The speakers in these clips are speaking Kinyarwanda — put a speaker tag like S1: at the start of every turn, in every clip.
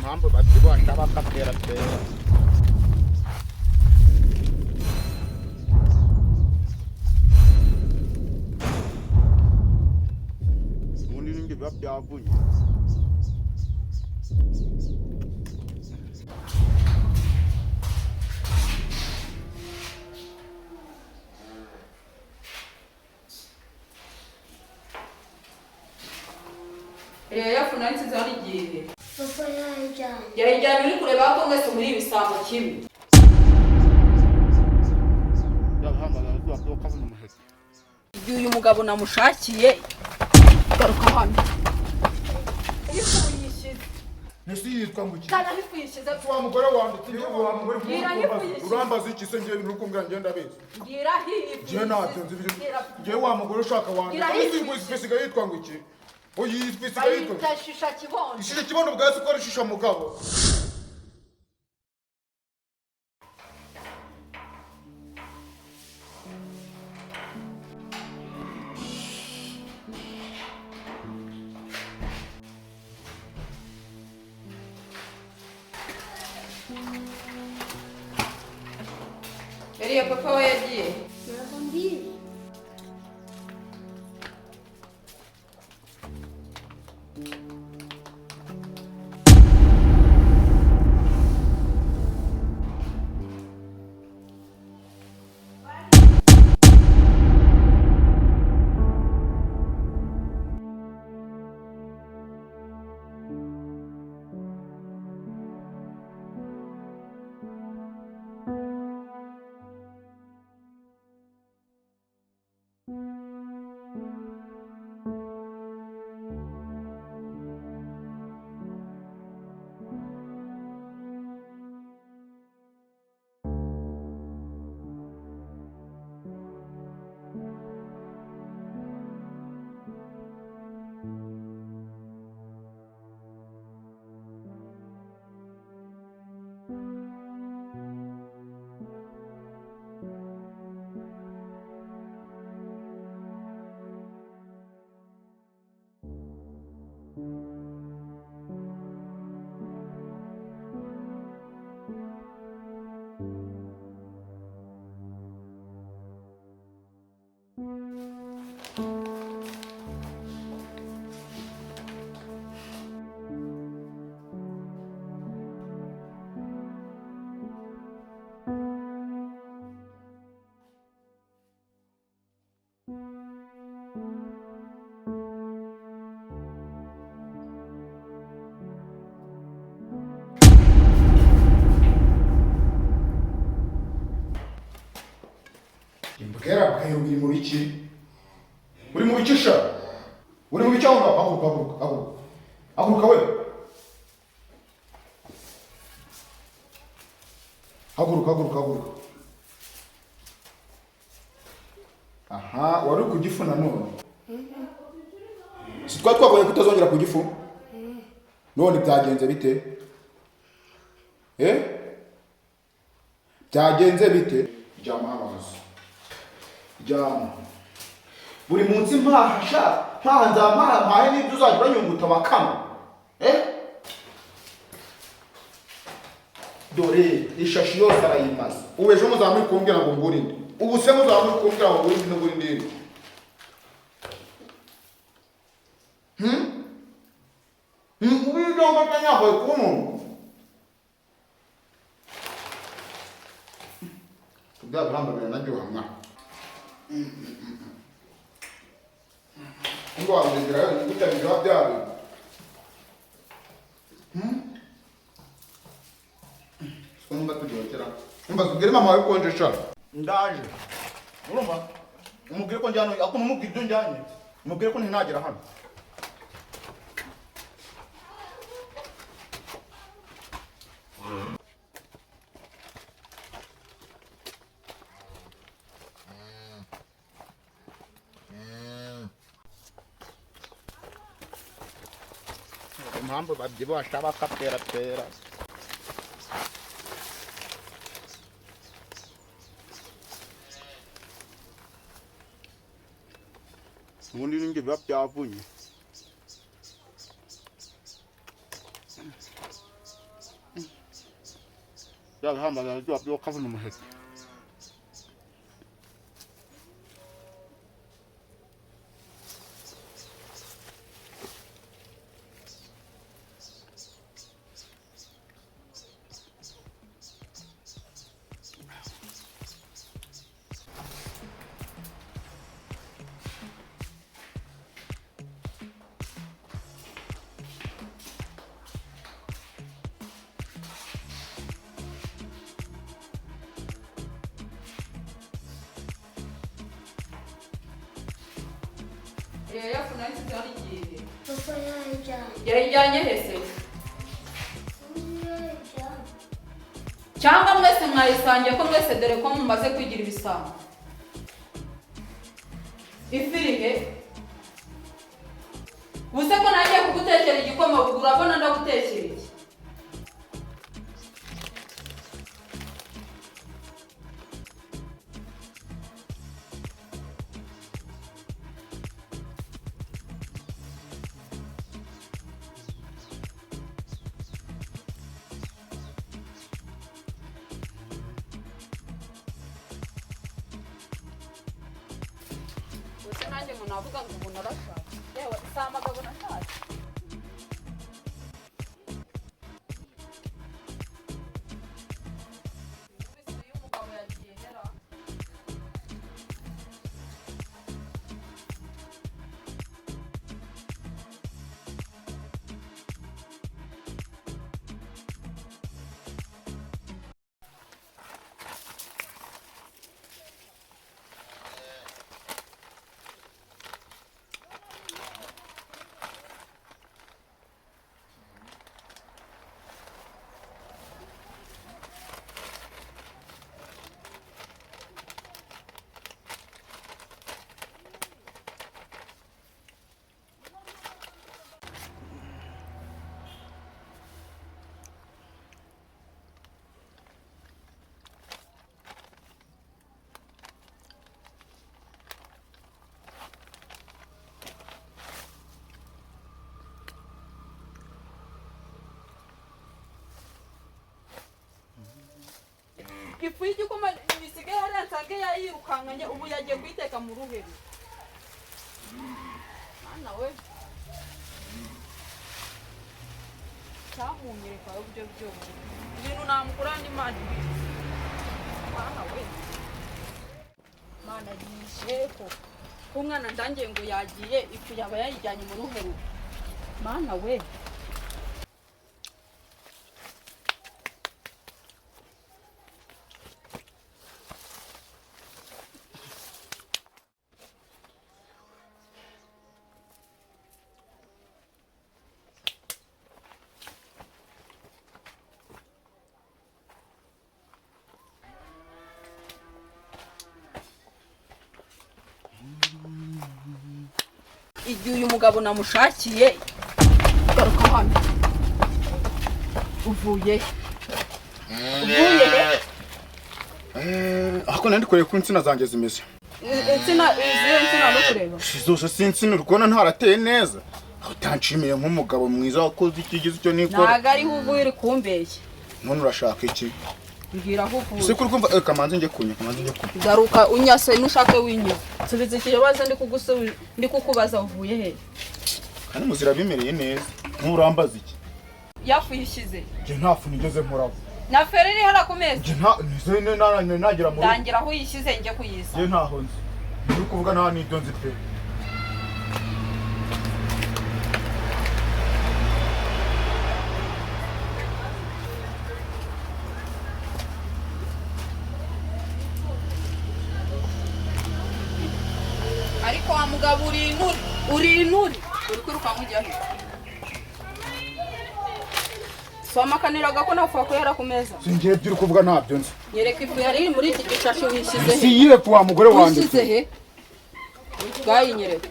S1: impamvu bazibasha bakatera tera ubundi n'ibyo biba byavunye
S2: yafuna nsize hari igihe
S3: papa yajyanye
S2: yarajyanye uri kureba ko mwese muri ibisambo kimwe
S1: yahamagara tuba kavuna umuheto
S2: igihe uyu mugabo namushakiye garuka hano
S1: nesi yitwa nguki
S2: kana hifuyishize
S1: wa mugore wanditse wa mugore urambaza iki se ngiye ibintu kumbwira ngenda bese
S2: ngira hiyi
S1: je natenze ibyo ngiye wa mugore ushaka wanditse isigaye yitwa nguki oyitwisigaye yitwa
S2: shisha kibondo
S1: shisha kibondo bwase ko shisha mugabo
S2: Ariye papa we yagiye
S3: nakwambia
S1: Imbukera bwayo biri mu biki uri mu bikisha uri mu bicyaho aguruka we haguruka aha wari kugifu nanone si twagoye kutazongera kugifu none byagenze bite byagenze bite jama amazi jama buri munsi mpahasha ntanza mpahe n'ibyo uzajya uranyunguta bakama dore ishashi yose arayimaze ubu ejo muzamuri kumbwira ngo ngurinde ubu se muzamuri kumbwira ngo ngurinde ngurinde ubu ibyo ngomba nyambaye kuba umuntu tubyabirambagara naryoha mwa ngo wabigera gutabira byawe Numva tugiye numva tugere mama wawe konjesha ndaje urumva umubwire ko njyano ako numubwire ibyo njyanye umubwire ko ntinagera hano impamvu babyibasha bakatera tera ubundi n'ibyo biba byavunye yahamagara byo byo kavuna umuheto.
S2: Yafu nansi zarigiye.
S3: Papa yajyanye.
S2: Yajyanye hese.
S3: Yajyanye.
S2: Cyangwa mwese mwayisangiye ko mwese dore ko mumaze kwigira ibisambo. Ifirihe. Buze ko nagiye kugutekera igikoma urabona ndagutekera iki? Nanjye ngo navuga ngo umuntu arashaka yewe si amagabo nashatse uyu mugabo yagiye hera ifu y'igikoma bisigaye hariya nsange yayirukankanye ubu yagiye kuyiteka mu ruheri mwana we cyamunyereka uburyo byose ibintu namukura andi mani mwana we mana yisheko umwana ndangiye ngo yagiye ifu yaba yayijyanye mu ruheri mana we igihe uyu mugabo namushakiye garuka hano uvuye
S1: Ako nandi kureba ku nsina zanjye zimeze.
S2: Insina no kureba.
S1: Zose sinsina urukona ntarateye neza. Utanshimiye nk'umugabo mwiza wakoze ikigize icyo nikora.
S2: Naga ari uvuye kumbeshya.
S1: None urashaka iki?
S2: Mbwira aho uvuye.
S1: Se kuri kumva kamanze njye kunya.
S2: Garuka unyase nushake winyo. Subiza ikibazo ndi kukubaza uvuye he.
S1: Kandi muzira bimereye neza. Nturambaza iki?
S2: Yafu yishize.
S1: Je ntafu nigeze nkoraho.
S2: Na fereri hara kumeza.
S1: Je nagira mu.
S2: Dangira aho yishize nje kuyisa.
S1: Je ntaho nzi. Uri kuvuga nta nibyo nzi pe.
S2: Ariko Wamugabo uri inuri uri kwiruka mujya he. Soma kaniraga ko nafu akwera ku meza.
S1: Singiye byuri kuvuga ntabyo nzi.
S2: Nyereka ifu yari muri iki gishashe wishize he.
S1: Si yire kwa mugore wanjye.
S2: Wishize he. Gayi nyereka.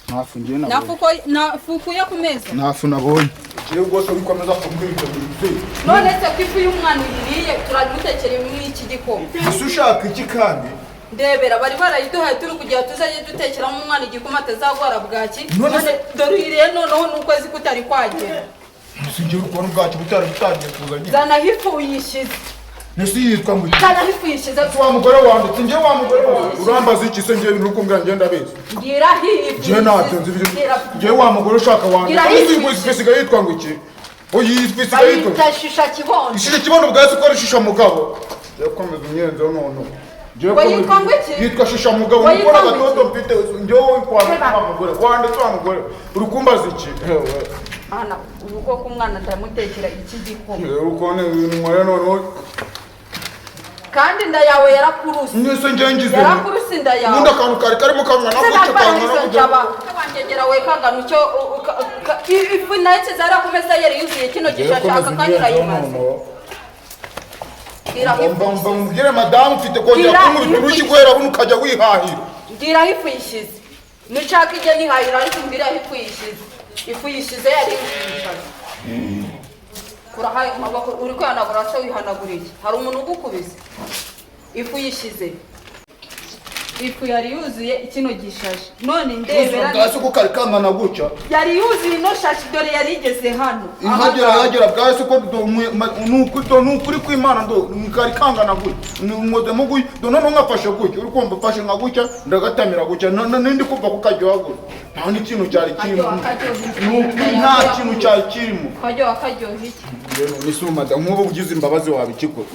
S1: Nafu ngiye nabo.
S2: Nafu ya ku meza.
S1: Nafu nabonye. Kire rwose bikomeza kumbwira ibyo.
S2: None se kwifu y'umwana uyiriye turagutekera muri iki gikoma.
S1: Ese ushaka iki kandi?
S2: Ndebera bari barayiduhaye turi kugira tuzaje dutekera mu mwana igikoma atazagwara bwaki. None dorire noneho n'ukwezi kutari kwagera.
S1: Singiye ukuntu bwacu butari butangiye kuzanye.
S2: Zana hifu uyishize.
S1: Nesi yitwa ngo
S2: Kana hifuyishize.
S1: Wa mugore wanditse nge wa mugore urambaza iki se nge nukumbwira ngenda bese.
S2: Ngira hifi.
S1: Je natyo nge wa mugore ushaka wanditse. Nzi kwisiga yitwa ngo iki. Oyi kwisiga yitwa.
S2: Ayita shisha kibondo.
S1: Shisha kibondo bwase ko shisha mugabo. Yakomeza nyenzo none. Yitwa shisha mugabo ukora gatoto mfite njyewe kwa mugore wanditse wa mugore urukumbaza iki
S2: ana uruko kumwana ndamutekera iki gikoma
S1: uruko ne mwere none
S2: kandi nda yawe yarakuruse
S1: nyese ngengize
S2: yarakuruse nda yawe
S1: nkunda kantu kari karimo kamwe naguce
S2: kangana wangegera we kangana cyo ifu nayice zara kumeza yari yuzuye kino gishashaka kanyura yimaze
S1: mbwire madamu ufite kongera kumurika urushyi guhera buno ukajya wihahira
S2: ngira ifu yishize nushaka ijye nihahira ariko mbwira ifu yishize ifu yishize yari yishize kurahaye mabako uri kwanagura se wihanaguriye hari umuntu ugukubise ifu yishize ifu yari yuzuye ikino gishaje none ndebera
S1: bwase ko kari kangana guca
S2: yari yuzuye no shashi dore yari igeze hano
S1: yagera bwase ko nukuri kw'Imana ndo kari kangana guca umode muguye none nkafashe guca uri kumva fashe nka guca ndagatamira guca nindi kuva ku kajyo gute nta n'ikintu cyari kirimo nta kintu cyari kirimo
S2: kajyo iki
S1: rero nisumada nk'ubu ugize imbabazi wabikikora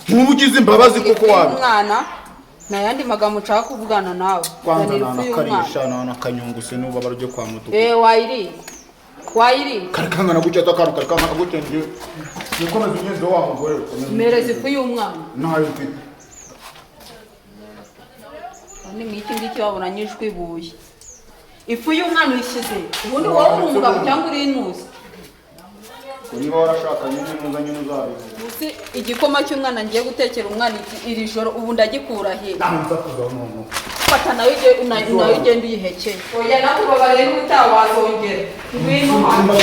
S1: nk'ubu ugize imbabazi koko wabi
S2: umwana na yandi magambo nshaka kuvugana nawe
S1: kwanza nakarisha na kanyunguse n'ubu baruje kwa mutuku
S2: wayiri
S1: karikangana guca atakaru karikangana guca nje nikomeza ugenzo wa mugore
S2: mereze ifu y'umwana
S1: nayo mfite
S2: ni mwiki ngiki wabona nyijwi buye ifu y'umwana uyishyize ubundi wowe uri umugabo cyangwa uri intuzi
S1: niba warashakanye n'umuzanye n'uzabizi
S2: uzi igikoma cy'umwana ngiye gutekera umwana iri joro ubu ndagikura he fata nawe ugenda uyihekeye oya nakubabare n'utawazongera ngwino hano